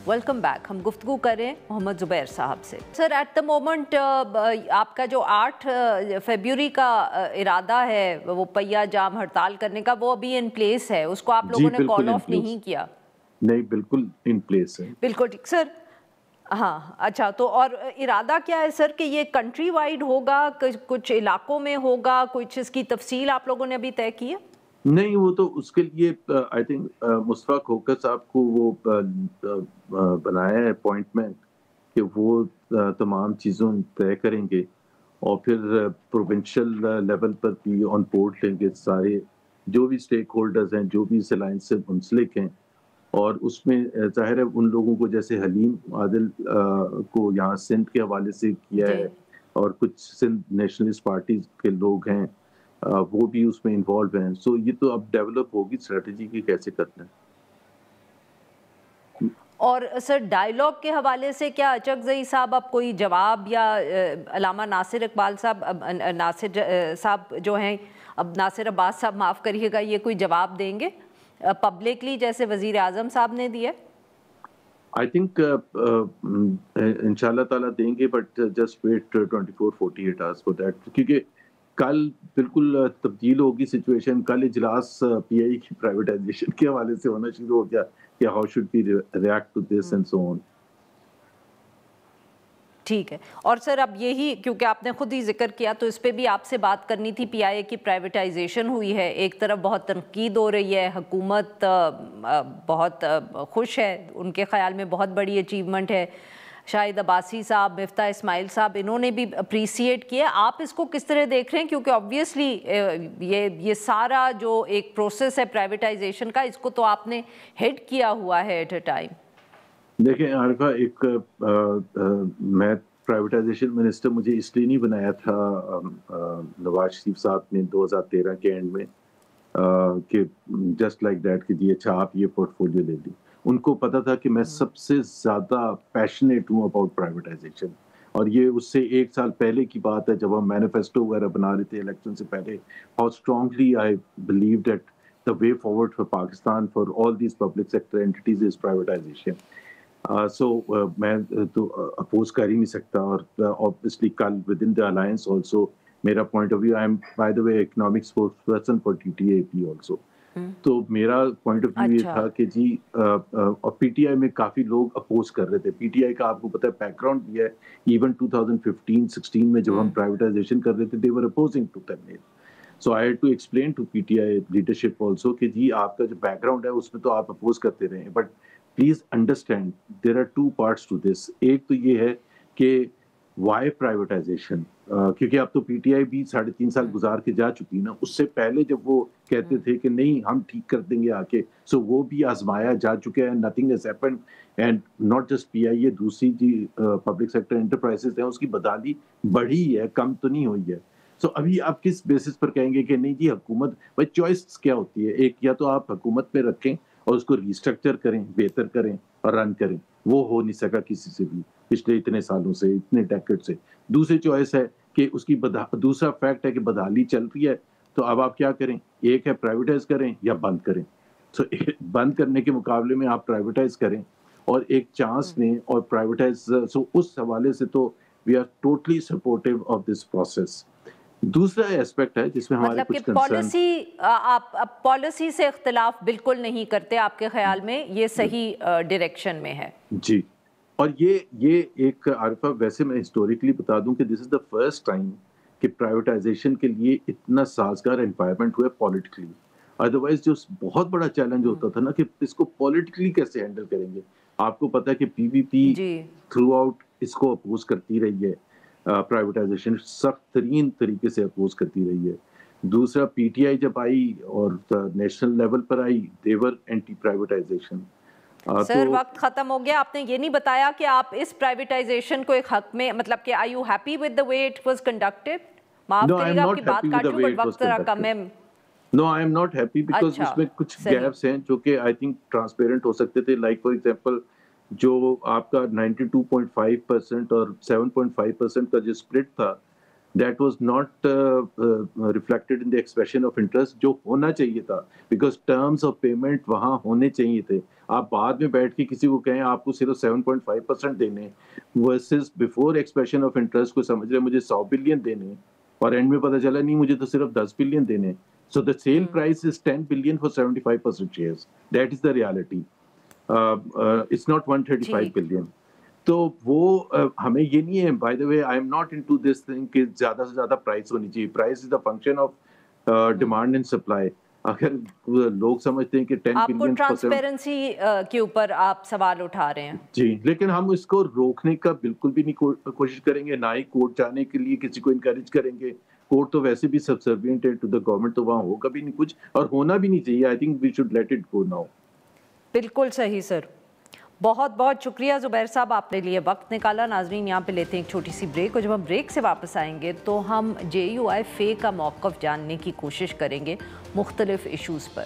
Welcome back. हम गुफ्तगू करें मोहम्मद ज़ुबैर साहब से। सर, एट द मोमेंट आपका जो 8 फरवरी का इरादा है वो पहिया जाम हड़ताल करने का, वो अभी इन प्लेस है, उसको आप जी लोगों ने बिल्कुल कॉल इन ऑफ प्लेस। नहीं किया? नहीं, बिल्कुल इन प्लेस है। बिल्कुल ठीक सर। हाँ, अच्छा, तो और इरादा क्या है सर कि ये कंट्री वाइड होगा, कुछ इलाकों में होगा, कुछ इसकी तफसील आप लोगों ने अभी तय की है? नहीं, वो तो उसके लिए आई थिंक मुस्तफा खोखर साहब को वो बनाया है अपॉइंटमेंट कि वो तमाम चीज़ों तय करेंगे और फिर प्रोविंशियल लेवल पर भी ऑन बोर्ड लेंगे सारे जो भी स्टेक होल्डर्स हैं, जो भी इस अलायंस से मुंसलिक हैं। और उसमें ज़ाहिर है उन लोगों को जैसे हलीम आदिल को यहाँ सिंध के हवाले से किया जी। है और कुछ सिंध नेशनलिस्ट पार्टीज के लोग हैं, वो भी उसमें इन्वॉल्व हैं। सो ये तो अब डेवलप होगी स्ट्रेटजी की कैसे करना है। और सर, डायलॉग के हवाले से क्या अचकज़ई साहब अब कोई जवाब, या अलामा नासिर इकबाल साहब, नासिर साहब जो हैं, अब नासिर अब्बास साहब माफ़ करिएगा, ये कोई जवाब देंगे पब्लिकली जैसे वज़ीर आज़म साहब ने दिया? आई थिंक इंशाल्लाह ताला देंगे, but just wait 24-48 hours for that, क्योंकि कल बिल्कुल तब्दील होगी सिचुएशन। कल इजलास पीआई की प्राइवेटाइजेशन के हवाले से होना शुरू हो गया कि how should be react to this and so on. ठीक है। और सर, अब यही क्योंकि आपने खुद ही जिक्र किया तो इस पे भी आपसे बात करनी थी। पीआईए की प्राइवेटाइजेशन हुई है, एक तरफ बहुत तनकीद हो रही है, हुकूमत बहुत खुश है, उनके ख्याल में बहुत बड़ी अचीवमेंट है। शाहिद अब्बासी साहब, मिफ्ता इस्माइल साहब, इन्होंने भी अप्रिसिएट किया। आप इसको किस तरह देख रहे हैं? क्योंकि ऑब्वियसली ये सारा जो एक प्रोसेस है प्राइवेटाइजेशन का, इसको तो आपने हेड किया हुआ है एट अ टाइम। देखिए आरिफा, एक मैं प्राइवेटाइजेशन मिनिस्टर मुझे इसलिए नहीं बनाया था नवाज शरीफ साहब ने 2013 के एंड में कि जस्ट लाइक दैट कि जी अच्छा आप ये पोर्टफोलियो ले ली। उनको पता था कि मैं सबसे ज़्यादा पैशनेट हूँ अबाउट प्राइवेटाइजेशन। और ये उससे 1 साल पहले की बात है जब हम मैनिफेस्टो वगैरह बना रहे थे इलेक्शन से पहले। How strongly I believe that the way forward for Pakistan for all these public sector entities is privatisation. मैं तो अपोज कर ही नहीं सकता। और ऑब्वियसली कल within the alliance also मेरा point of view, I am by the way economic spokesperson for TTAP also. तो मेरा पॉइंट ऑफ व्यू ये अच्छा। था कि जी और पीटीआई में काफी लोग अपोज कर रहे थे। पीटीआई का आपको पता है बैकग्राउंड भी है। इवन 2015-16 में जब हम प्राइवेटाइजेशन कर रहे थे they were opposing to that. So I had to explain to PTI leadership also कि जी आपका जो बैकग्राउंड है उसमें तो आप अपोज करते रहे, but please understand there are two parts to this. एक तो ये है कि वाई प्राइवेटाइजेशन, क्योंकि अब तो पीटीआई भी 3.5 साल गुजार के जा चुकी ना। उससे पहले जब वो कहते थे कि नहीं हम ठीक कर देंगे आके, सो वो भी आजमाया जा चुका है। Nothing has happened and not just pi, ये दूसरी जी पब्लिक सेक्टर एंटरप्राइजेस हैं उसकी बदहाली बढ़ी है, कम तो नहीं हुई है। सो अभी आप किस बेसिस पर कहेंगे कि नहीं जी हुकूमत, भाई चॉइस क्या होती है? एक या तो आप हुकूमत में रखें और उसको रिस्ट्रक्चर करें, बेहतर करें और रन करें। वो हो नहीं सका किसी से भी पिछले इतने सालों से, इतने डेकेड से। दूसरी चॉइस है कि उसकी दूसरा फैक्ट है कि बदहाली चल रही है, तो अब आप क्या करें? एक है प्राइवेटाइज करें या बंद करें। सो बंद करने के मुकाबले में आप प्राइवेटाइज करें और एक चांस लें और प्राइवेटाइज। सो उस हवाले से तो we are totally supportive of this process. दूसरा एस्पेक्ट है जिसमें हमारे मतलब कि कुछ कंसर्न। पॉलिसी, आप पॉलिसी से इख्तिलाफ बिल्कुल नहीं करते, आपके ख्याल में ये सही डायरेक्शन में है? जी। और ये एक आरिफा, वैसे मैं हिस्टोरिकली बता दूं कि this is the first time कि प्राइवेटाइजेशन के लिए इतना साजगार एनवायरनमेंट हुआ पॉलिटिकली। अदरवाइज जो बहुत बड़ा चैलेंज होता था ना कि इसको पॉलिटिकली कैसे हैंडल करेंगे। आपको पता है कि पीवीपी जी। थ्रू आउट इसको अपोज करती रही है, प्राइवेटाइजेशन सख्त तरीन तरीके से अपोज करती रही है। दूसरा पीटीआई जब आई और नेशनल लेवल पर आई, देवर एंटी प्राइवेटाइजेशन। सर, वक्त खत्म हो गया। आपने ये नहीं बताया कि आप इस प्राइवेटाइजेशन को एक हक में, मतलब कि are you happy with the way it was conducted? माफ No, I am करिएगा आपकी not बात happy with काट the रही हूँ, way बट it was वक्त जरा कम conducted. है। No, I am not happy because अच्छा, उसमें कुछ सही। गैप्स हैं जो कि आई थिंक ट्रांसपेरेंट हो सकते थे। लाइक फॉर एग्जांपल जो आपका 92.5% और 7.5% का जो स्प्लिट था, that was not reflected in the expression of interest جو ہونا چاہیے تھا, because terms of payment وہاں ہونے چاہیے تھے. آپ بعد میں بیٹھ کے کسی کو کہیں آپ کو صرف 7.5% دینے versus before expression of interest کو سمجھ رہے مجھے 100 بلین دینے, اور اینڈ میں پتہ چلا نہیں مجھے تو صرف 10 بلین دینے. So the sale price is 10 billion for 75% shares. That is the reality. It's not 135 billion. تو وہ ہمیں یہ نہیں ہے, by the way I am not into this thing کہ زیادہ سے زیادہ پرائس ہونی چاہیے. Price is the function of demand and supply. اگر لوگ سمجھتے ہیں کہ 10 آپ کو بلین ٹرانسپیرنسی کے اوپر آپ سوال اٹھا رہے ہیں جی, لیکن ہم اس کو روکنے کا بالکل بھی نہیں کوشش کریں گے, نہ ہی کورٹ جانے کے لیے کسی کو انکریج کریں گے. کورٹ تو ویسے بھی سبسروینٹ ہے ٹو دا گورنمنٹ, تو وہاں ہوگا بھی نہیں کچھ اور ہونا بھی نہیں چاہیے. I think we should let it go now. بالکل صحیح سر, بہت بہت شکریہ زبیر صاحب, آپ نے لیے وقت نکالا. ناظرین یہاں پہ لیتے ہیں ایک چھوٹی سی بریک, اور جب ہم بریک سے واپس آئیں گے تو ہم JUI فے کا موقف جاننے کی کوشش کریں گے مختلف ایشوز پر.